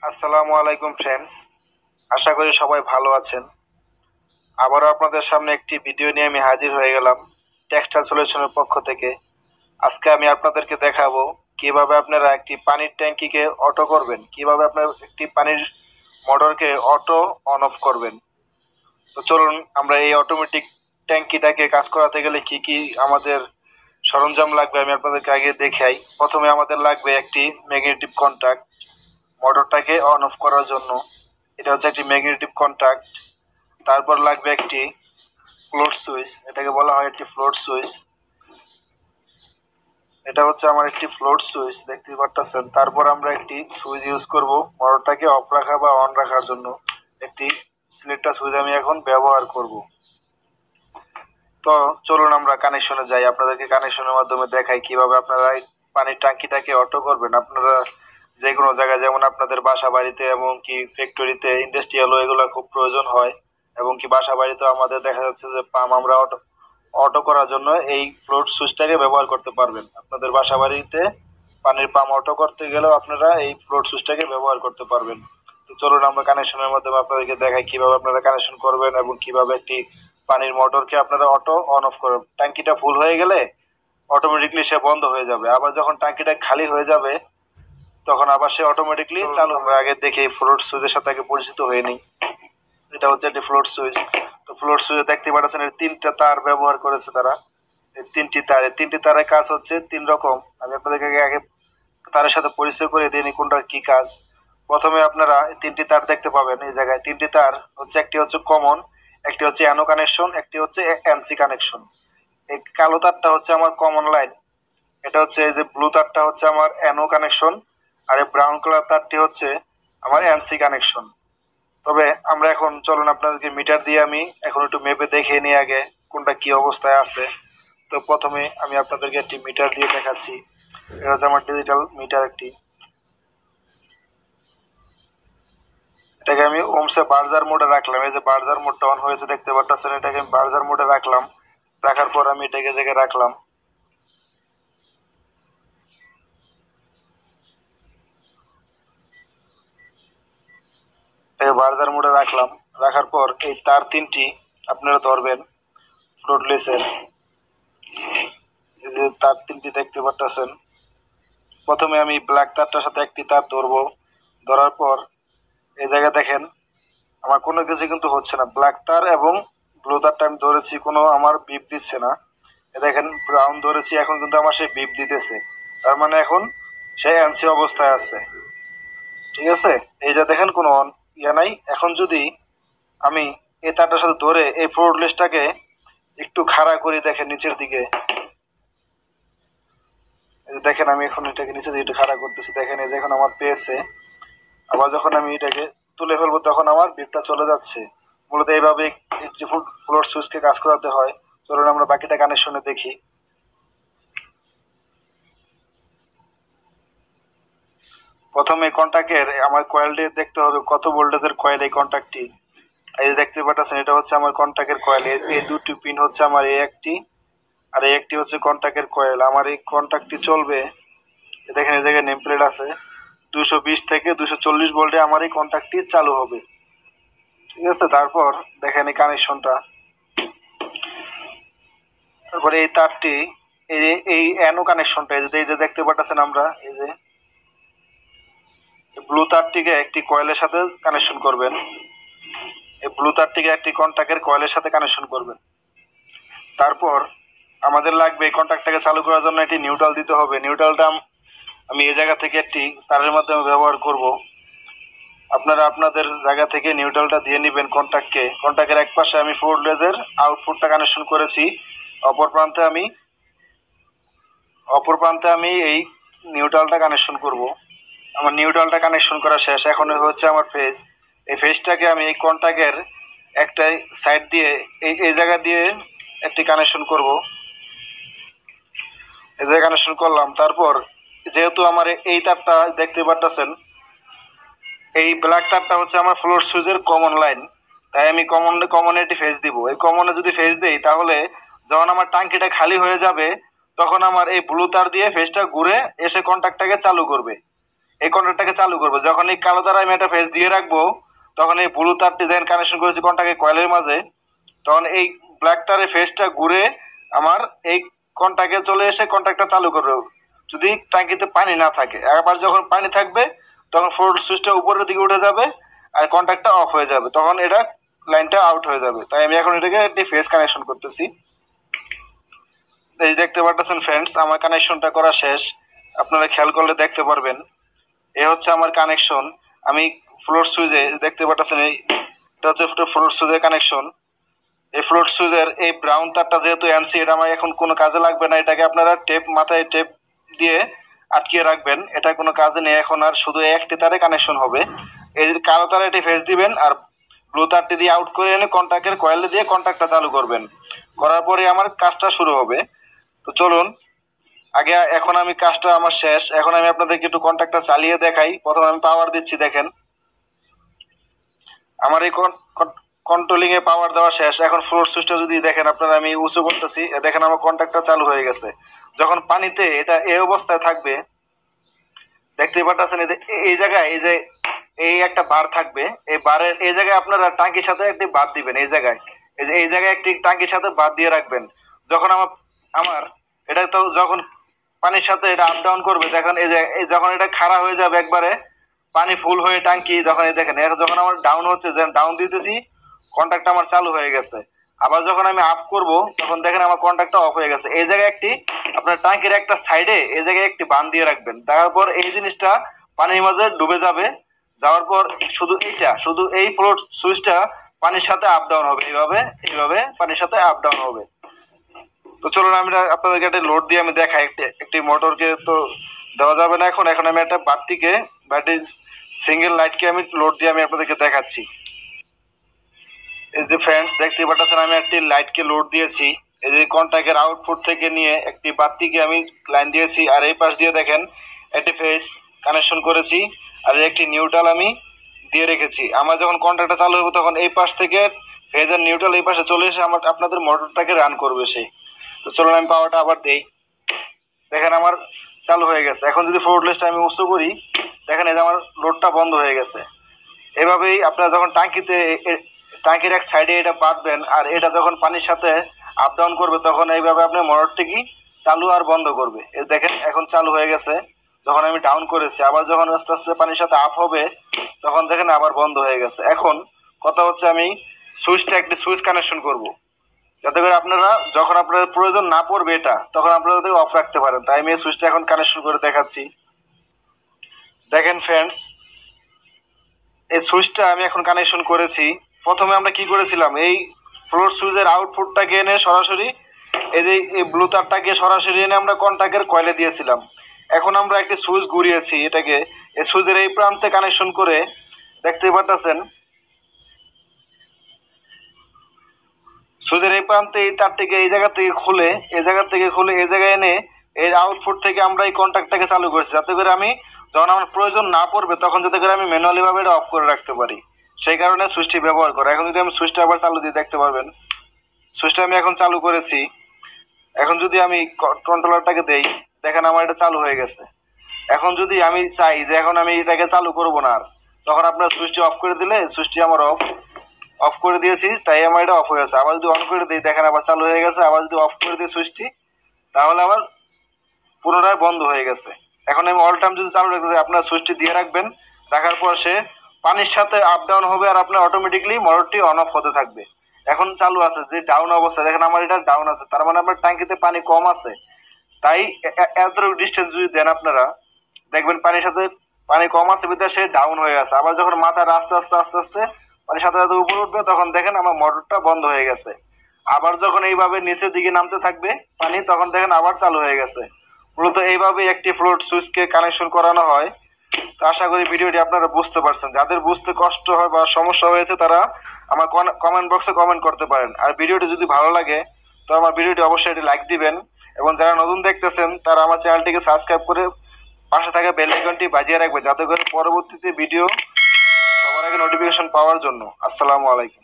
আসসালামু আলাইকুম ফ্রেন্ডস, আশা করি সবাই ভালো আছেন। আবারও আপনাদের সামনে একটি ভিডিও নিয়ে আমি হাজির হয়ে গেলাম টেক্সটাইল সলিউশনের পক্ষ থেকে। আজকে আমি আপনাদেরকে দেখাবো কিভাবে আপনারা একটি পানির ট্যাঙ্কিকে অটো করবেন, কিভাবে আপনার একটি পানির মোটরকে অটো অন অফ করবেন। তো চলুন আমরা এই অটোমেটিক ট্যাঙ্কিটাকে কাজ করাতে গেলে কি কি আমাদের সরঞ্জাম লাগবে আমি আপনাদেরকে আগে দেখাই। প্রথমে আমাদের লাগবে একটি ম্যাগনেটিক কন্ট্যাক্ট মোটরটাকে অন অফ করার জন্য। এটা হচ্ছে একটি ম্যাগনেটিক কন্ট্যাক্ট। তারপর লাগবে একটি ফ্লোট সুইচ, এটাকে বলা হয় একটি ফ্লোট সুইচ। এটা হচ্ছে আমার একটি ফ্লোট সুইচ, দেখতে পাচ্ছেন। তারপর আমরা একটি সুইচ ইউজ করব মোটরটাকে অফ রাখা বা অন রাখার জন্য। একটি সিলেক্টর সুইচ আমি এখন ব্যবহার করব। তো চলুন আমরা কানেকশনে যাই, আপনাদেরকে কানেকশনের মাধ্যমে দেখাই কিভাবে আপনারা এই পানির ট্যাঙ্কিটাকে অটো করবেন। আপনারা যে কোনো জায়গায়, যেমন আপনাদের বাসা বাড়িতে এবং কি ফ্যাক্টরিতে, ইন্ডাস্ট্রিয়াল এগুলো খুব প্রয়োজন হয়, এবং কি বাসা বাড়িতেও আমাদের দেখা যাচ্ছে যে পাম্প আমরা অটো অটো করার জন্য এই ফ্লোট সুইচটাকে ব্যবহার করতে পারবেন। আপনাদের বাসা বাড়িতে পানির পাম্প অটো করতে গেলেও আপনারা এই ফ্লোট সুইচটাকে ব্যবহার করতে পারবেন। তো চলুন আমরা কানেকশনের মাধ্যমে আপনাদেরকে দেখাই কিভাবে আপনারা কানেকশন করবেন এবং কিভাবে একটি পানির মোটরকে আপনারা অটো অন অফ করবেন। ট্যাঙ্কিটা ফুল হয়ে গেলে অটোমেটিকলি সে বন্ধ হয়ে যাবে, আবার যখন ট্যাঙ্কিটা খালি হয়ে যাবে তখন আবার সে অটোমেটিকলি চালু। আমরা আগে দেখি ফ্লোট সুইচের সাথে আগে পরিচিত হয়ে নিই। এটা হচ্ছে একটি ফ্লোট সুইচ। তো ফ্লোট সুইচে দেখতে পাচ্ছেন এর তিনটা তার ব্যবহার করেছে তারা। এই তিনটি তারের কাজ হচ্ছে তিন রকম। আমি আপনাদেরকে আগে তারের সাথে পরিচয় করে দিই কোনটার কি কাজ। প্রথমে আপনারা এই তিনটি তার দেখতে পাবেন এই জায়গায়। তিনটি তার হচ্ছে, একটি হচ্ছে কমন, একটি হচ্ছে অ্যানো কানেকশন, একটি হচ্ছে এনসি কানেকশন। এই কালো তারটা হচ্ছে আমার কমন লাইন, এটা হচ্ছে এই যে ব্লু তারটা হচ্ছে আমার অ্যানো কানেকশন, আর এই ব্রাউন কালার তারটি হচ্ছে আমার এনসি কানেকশন। তবে আমরা এখন চলুন আপনাদেরকে মিটার দিয়ে আমি এখন একটু মেপে দেখে নিই আগে কোনটা কি অবস্থায় আছে। তো প্রথমে আমি আপনাদেরকে একটি মিটার দিয়ে দেখাচ্ছি। এটা হচ্ছে আমার ডিজিটাল মিটার একটি। এটাকে আমি ওমসে বার্জার মোডে রাখলাম। এই যে বার্জার মোডটা অন হয়েছে দেখতে পাচ্ছেন, এটাকে আমি বার্জার মোডে রাখলাম। রাখার পর আমি এটাকে জায়গায় রাখলাম। এটাকে বার্জার মোডে রাখলাম। রাখার পর এই তার তিনটি আপনারা ধরবেন ফ্লোটলেসের। এই যে তার তিনটি দেখতে পাচ্ছেন। প্রথমে আমি ব্ল্যাক তারটার সাথে একটি তার ধরবো। ধরার পর এই জায়গায় দেখেন আমার কোনো কিছু কিন্তু হচ্ছে না। ব্ল্যাক তার এবং ব্লু তারটা আমি ধরেছি, কোনো আমার বিপ দিচ্ছে না। দেখেন ব্রাউন ধরেছি, এখন কিন্তু আমার সেই বিপ দিতেছে। তার মানে এখন সে এনসি অবস্থায় আছে। ঠিক আছে, এই যে দেখেন কোনো ইয়ে নাই। এখন যদি আমি এই তারটার সাথে ধরে এই ফ্লোটলেসটাকে একটু খাড়া করি, দেখেন নিচের দিকে, এই যে দেখেন আমি এখন এটাকে নিচের দিকে একটু খাড়া করতেছি। দেখেন এই যে এখন আমার পেয়েছে। আবার যখন আমি এটাকে তুলে ফেলবো তখন আমার বিপটা চলে যাচ্ছে। মূলত এইভাবে একটি ফ্লোট সুইচকে কাজ করাতে হয়। চলুন আমরা বাকিটা কানেকশনে দেখি। প্রথমে কন্ট্যাক্টের আমার কয়েলটি দেখতে হবে কত ভোল্টেজের কয়েল এই কন্ট্যাক্টটি। এই যে দেখতে পাচ্ছেন এটা হচ্ছে আমার কন্ট্যাক্টের কয়েল। এই দুটি পিন হচ্ছে আমার এই একটি, আর এই একটি হচ্ছে কন্ট্যাক্টের কয়েল। আমার এই কন্ট্যাক্টটি চলবে, দেখেন এই জায়গায় নেম প্লেট আছে, 220 থেকে 240 ভোল্টে আমার এই কন্ট্যাক্টটি চালু হবে। ঠিক আছে, তারপর দেখেন এই কানেকশনটা। তারপরে এই তারটি এই অ্যানো কানেকশনটা এই যে দেখতে পাচ্ছেন আমরা, এই যে ব্লু তারটিকে একটি কয়েলের সাথে কানেকশন করবেন। এই ব্লু তারটিকে একটি কন্ট্যাক্টের কয়েলের সাথে কানেকশন করবেন। তারপর আমাদের লাগবে এই কন্ট্যাক্টটাকে চালু করার জন্য একটি নিউট্রাল দিতে হবে। নিউট্রালটা আমি এই জায়গা থেকে একটি তারের মাধ্যমে ব্যবহার করব। আপনারা আপনাদের জায়গা থেকে নিউট্রালটা দিয়ে নেবেন কন্ট্যাক্টকে। কন্ট্যাক্টের এক পাশে আমি ফোর লেজের আউটপুটটা কানেকশন করেছি, অপর প্রান্তে আমি এই নিউট্রালটা কানেকশন করব। আমার নিউট্রালটা কানেকশন করা শেষ। এখন হচ্ছে আমার ফেজ। এই ফেজটাকে আমি এই কন্ট্যাক্টের একটা সাইড দিয়ে এই জায়গা দিয়ে একটি কানেকশন করব। এই জায়গায় কানেকশন করলাম। তারপর যেহেতু আমার এই তারটা দেখতে পাচ্ছেন, এই ব্ল্যাক তারটা হচ্ছে আমার ফ্লোট সুইচের কমন লাইন, তাই আমি কমনে একটি ফেজ দিব। এই কমনে যদি ফেজ দেই তাহলে যখন আমার টাঙ্কিটা খালি হয়ে যাবে তখন আমার এই ব্লু তার দিয়ে ফেজটা ঘুরে এসে কন্ট্যাক্টটাকে চালু করবে। এই কন্ট্যাক্টটাকে চালু করবো। যখন এই কালো তারে আমি একটা ফেজ দিয়ে রাখবো, তখন এই ব্লু তারটি দেন কানেকশন করেছি কন্ট্যাক্টের কয়েলের মাঝে, তখন এই ব্ল্যাক তারের ফেজটা ঘুরে আমার এই কন্ট্যাক্টে চলে এসে কন্ট্যাক্টটা চালু করবে যদি ট্যাঙ্কিতে পানি না থাকে। আবার যখন পানি থাকবে তখন ফ্লোট সুইচটা উপরের দিকে উঠে যাবে আর কন্ট্যাক্টটা অফ হয়ে যাবে, তখন এটা লাইনটা আউট হয়ে যাবে। তাই আমি এখন এটাকে একটি ফেজ কানেকশন করতেছি। এই দেখতে পাচ্ছেন ফ্রেন্ডস, আমার কানেকশনটা করা শেষ। আপনারা খেয়াল করলে দেখতে পারবেন এ হচ্ছে আমার কানেকশন। আমি ফ্লোট সুইচে দেখতে পাচ্ছেন এটা হচ্ছে ফ্লোট সুইচের কানেকশন। এই ফ্লোট সুইচের এই ব্রাউন তারটা যেহেতু আনছি, এটা আমার এখন কোনো কাজে লাগবে না। এটাকে আপনারা মাথায় টেপ দিয়ে আটকিয়ে রাখবেন, এটা কোনো কাজে নেই এখন আর। শুধু একটি তারে কানেকশন হবে। এই কালো তারে এটি ফেস দিবেন আর ব্লু তারটি দিয়ে আউট করে এনে কন্ট্যাক্টের কয়েলে দিয়ে কন্ট্যাক্টটা চালু করবেন। করার পরে আমার কাজটা শুরু হবে। তো চলুন আগে, এখন আমি কাজটা আমার শেষ। এখন আমি আপনাদেরকে একটু কন্ট্যাক্টটা চালিয়ে দেখাই। প্রথমে আমি পাওয়ার দিচ্ছি, দেখেন আমার এই কন্ট্রোলিং এ পাওয়ার দেওয়া শেষ। এখন ফ্লোট সুইচটা যদি দেখেন আপনারা, আমি উঁচু করতেছি, দেখেন আমার কন্ট্যাক্টটা চালু হয়ে গেছে। যখন পানিতে এটা এই অবস্থায় থাকবে, দেখতে পাচ্ছেন এই জায়গায় এই যে এই একটা বার থাকবে, এই বারের এই জায়গায় আপনারা টাঙ্কির সাথে একটি বাদ দিবেন। এই জায়গায় এই জায়গায় একটি টাঙ্কির সাথে বাদ দিয়ে রাখবেন। যখন আমার এটা তো যখন পানির সাথে এটা আপ ডাউন করবে, দেখেন এই যে যখন এটা খাড়া হয়ে যাবে একবারে পানি ফুল হয়ে ট্যাঙ্কি, যখন এই দেখেন যখন আমার ডাউন হচ্ছে, ডাউন দিতেছি কন্ট্যাক্টটা আমার চালু হয়ে গেছে। আবার যখন আমি আপ করব তখন দেখেন আমার কন্ট্যাক্টটা অফ হয়ে গেছে। এই জায়গায় একটি আপনার ট্যাঙ্কির একটা সাইডে এই জায়গায় একটি বান দিয়ে রাখবেন। তারপর এই জিনিসটা পানির মাঝে ডুবে যাবে, যাওয়ার পর শুধু এই ফ্লোট সুইচটা পানির সাথে আপ ডাউন হবে, এইভাবে পানির সাথে আপ ডাউন হবে। তো চলুন আমরা আপনাদেরকে একটা লোড দিয়ে আমি দেখাই। একটি মোটরকে তো দেওয়া যাবে না এখন আমি একটা ব্যাটারি সিঙ্গেল লাইটকে আমি লোড দিয়ে আমি আপনাদেরকে দেখাচ্ছি। এই যে ফ্রেন্ডস দেখতে পাচ্ছেন, আমি একটি লাইটকে লোড দিয়েছি। এই যে কন্ট্যাক্টের আউটপুট থেকে নিয়ে একটি বাতিকে আমি লাইন দিয়েছি, আর এই পাশ দিয়ে দেখেন একটি ফেজ কানেকশন করেছি, আর একটি নিউট্রাল আমি দিয়ে রেখেছি। আমার যখন কন্ট্যাক্টটা চালু হবে তখন এই পাশ থেকে ফেজ আর নিউট্রাল এই পাশে চলে এসে আপনাদের মোটরটাকে রান করবে সে। তো চলুন আমি পাওয়ারটা আবার দেই, দেখেন আমার চালু হয়ে গেছে। এখন যদি ফ্লোটলেসটা আমি উঁচু করি, দেখেন এই যে আমার লোডটা বন্ধ হয়ে গেছে। এভাবেই আপনারা যখন টাঙ্কির এক সাইডে এটা বাঁধবেন আর এটা যখন পানির সাথে আপ ডাউন করবে, তখন এইভাবে আপনি মোটরটিকে চালু আর বন্ধ করবে। এই দেখেন এখন চালু হয়ে গেছে। যখন আমি ডাউন করেছি, আবার যখন আস্তে আস্তে পানির সাথে আপ হবে তখন দেখেন আবার বন্ধ হয়ে গেছে। এখন কথা হচ্ছে আমি একটি সুইচ কানেকশন করব, যাতে করে আপনারা যখন আপনাদের প্রয়োজন না পড়বে এটা, তখন আপনারা অফ রাখতে পারেন। তাই আমি এই সুইচটা এখন কানেকশন করে দেখাচ্ছি। দেখেন ফ্রেন্ডস, এই সুইচটা আমি এখন কানেকশন করেছি। প্রথমে আমরা কি করেছিলাম, এই ফ্লোট সুইচের আউটপুটটাকে এনে সরাসরি এই যে এই ব্লু তারটাকে সরাসরি এনে আমরা কন্ট্যাক্টের কয়েলে দিয়েছিলাম। এখন আমরা একটি সুইচ ঘুরিয়েছি, এটাকে এই সুইচের এই প্রান্তে কানেকশন করে, দেখতে পাচ্ছেন সুইচের এই প্রান্তে এই তারটিকে এই জায়গা থেকে খুলে এই জায়গায় এনে এর আউটপুট থেকে আমরা এই কন্ট্যাক্টটাকে চালু করেছি, যাতে করে আমি যখন আমার প্রয়োজন না পড়বে তখন যাতে করে আমি ম্যানুয়ালি ভাবে এটা অফ করে রাখতে পারি। সেই কারণে সুইচটি ব্যবহার করা। এখন যদি আমি সুইচটা আবার চালু দিয়ে দেখতে পারবেন, সুইচটা আমি এখন চালু করেছি। এখন যদি আমি কন্ট্রোলারটাকে দেই, দেখেন আমার এটা চালু হয়ে গেছে। এখন যদি আমি চাই যে এখন আমি এটাকে চালু করবো না আর, তখন আপনার সুইচটি অফ করে দিলে, সুইচটি আমার অফ করে দিয়েছি তাই আমার এটা অফ হয়ে গেছে। আবার যদি অন করে দিই, দেখেন আবার চালু হয়ে গেছে। আবার যদি অফ করে দিই সুইচটি, তাহলে আবার পুনরায় বন্ধ হয়ে গেছে। এখন আমি অল টাইম যদি চালু রাখতে চাই, আপনার সুইচটি দিয়ে রাখবেন, রাখার পর সে পানির সাথে আপ ডাউন হবে আর আপনার অটোমেটিকলি মোটরটি অন অফ হতে থাকবে। এখন চালু আছে, যে ডাউন অবস্থা দেখেন আমার এটা ডাউন আছে, তার মানে আপনার ট্যাঙ্কিতে পানি কম আছে। তাই এতটুকু ডিস্টেন্স যদি দেন আপনারা, দেখবেন পানির সাথে পানি কম আছে বিধায় সে ডাউন হয়ে গেছে। আবার যখন মাথার আস্তে আস্তে পানির সাথে সাথে উপরে উঠবে, তখন দেখেন আমার মোটরটা বন্ধ হয়ে গেছে। আবার যখন এইভাবে নিচের দিকে নামতে থাকবে পানি, তখন দেখেন আবার চালু হয়ে গেছে। মূলত এইভাবে একটি ফ্লোট সুইচকে কানেকশন করানো হয়। তো আশা করি ভিডিওটি আপনারা বুঝতে পারছেন। যাদের বুঝতে কষ্ট হয় বা সমস্যা হয়েছে তারা আমার কমেন্ট বক্সে কমেন্ট করতে পারেন। আর ভিডিওটি যদি ভালো লাগে তো আমার ভিডিওটি অবশ্যই একটি লাইক দিবেন, এবং যারা নতুন দেখতেছেন তারা আমার চ্যানেলটিকে সাবস্ক্রাইব করে পাশে থাকা বেল আইকনটি বাজিয়ে রাখবে, যাতে করে পরবর্তীতে ভিডিও সবার আগে নোটিফিকেশন পাওয়ার জন্য। আসসালামু আলাইকুম।